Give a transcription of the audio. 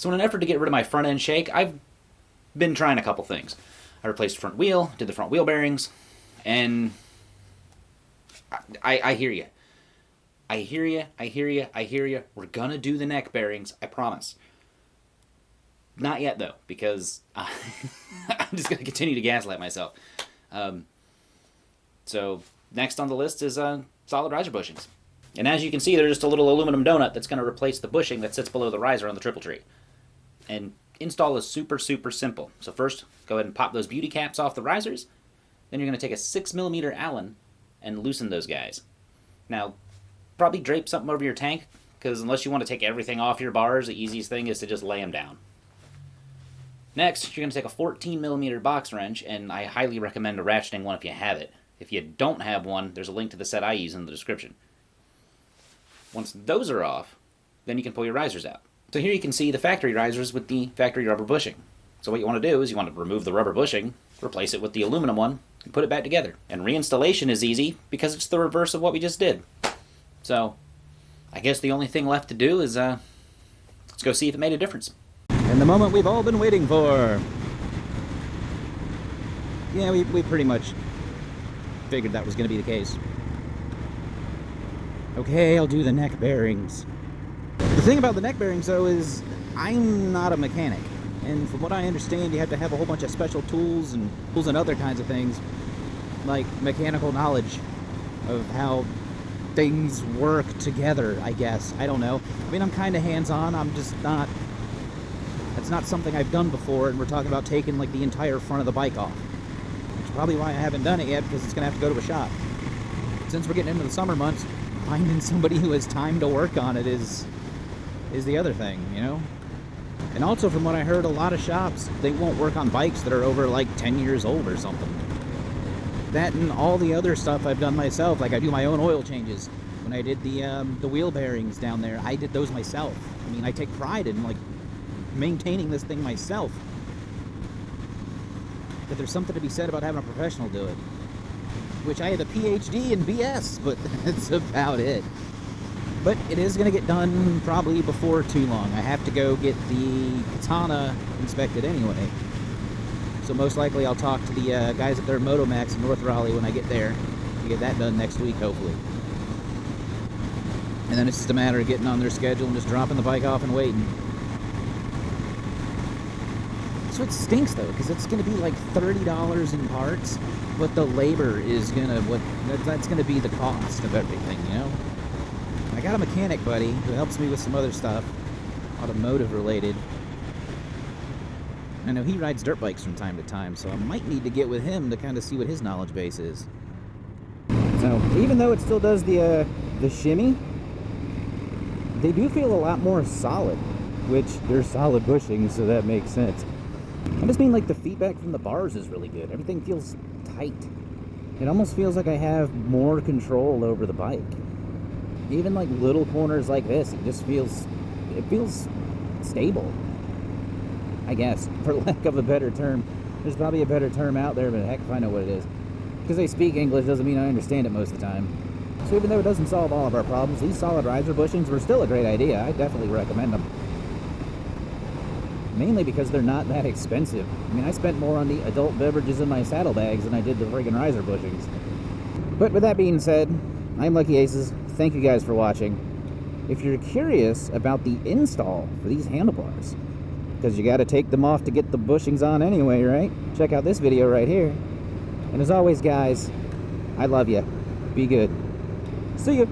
So in an effort to get rid of my front end shake, I've been trying a couple things. I replaced the front wheel, did the front wheel bearings, and I hear you. I hear you. We're gonna do the neck bearings, I promise. Not yet, though, because I'm just gonna continue to gaslight myself. So next on the list is solid riser bushings. And as you can see, they're just a little aluminum donut that's gonna replace the bushing that sits below the riser on the triple tree. And install is super, super simple. So first, go ahead and pop those beauty caps off the risers. Then you're gonna take a 6mm Allen and loosen those guys. Now, probably drape something over your tank, because unless you want to take everything off your bars, the easiest thing is to just lay them down. Next, you're going to take a 14mm box wrench, and I highly recommend a ratcheting one if you have it. If you don't have one, there's a link to the set I use in the description. Once those are off, then you can pull your risers out. So here you can see the factory risers with the factory rubber bushing. So what you want to do is you want to remove the rubber bushing, replace it with the aluminum one, and put it back together. And reinstallation is easy because it's the reverse of what we just did. So I guess the only thing left to do is let's go see if it made a difference. And the moment we've all been waiting for. Yeah, we pretty much figured that was going to be the case. Okay, I'll do the neck bearings. The thing about the neck bearings, though, is I'm not a mechanic. And from what I understand, you have to have a whole bunch of special tools and other kinds of things, like mechanical knowledge of how things work together, I guess. I don't know. I mean, I'm kind of hands-on. I'm just not... That's not something I've done before, and we're talking about taking, like, the entire front of the bike off. Which is probably why I haven't done it yet, because it's going to have to go to a shop. Since we're getting into the summer months, finding somebody who has time to work on it is the other thing, you know? And also, from what I heard, a lot of shops, they won't work on bikes that are over, like, 10 years old or something. That and all the other stuff I've done myself, like I do my own oil changes. When I did the wheel bearings down there, I did those myself. I mean, I take pride in, like, maintaining this thing myself. But there's something to be said about having a professional do it. Which I had a PhD in BS, but that's about it. But it is going to get done probably before too long. I have to go get the katana inspected anyway. So most likely I'll talk to the guys at their Motomax in North Raleigh when I get there to get that done next week, hopefully. And then it's just a matter of getting on their schedule and just dropping the bike off and waiting. So it stinks though, because it's going to be like $30 in parts, but the labor is going to, that's going to be the cost of everything, you know? I got a mechanic buddy who helps me with some other stuff, automotive related. I know he rides dirt bikes from time to time, so I might need to get with him to kind of see what his knowledge base is. So, even though it still does the shimmy, they do feel a lot more solid, which they're solid bushings, so that makes sense. I just mean, like, the feedback from the bars is really good. Everything feels tight. It almost feels like I have more control over the bike. Even, like, little corners like this, it feels stable. I guess, for lack of a better term. There's probably a better term out there, but heck if I know what it is. Because they speak English doesn't mean I understand it most of the time. So even though it doesn't solve all of our problems, these solid riser bushings were still a great idea. I definitely recommend them. Mainly because they're not that expensive. I mean, I spent more on the adult beverages in my saddlebags than I did the friggin' riser bushings. But with that being said, I'm Lucky Aces. Thank you guys for watching. If you're curious about the install for these handlebars, because you got to take them off to get the bushings on anyway, right? Check out this video right here. And as always, guys, I love you. Be good. See you.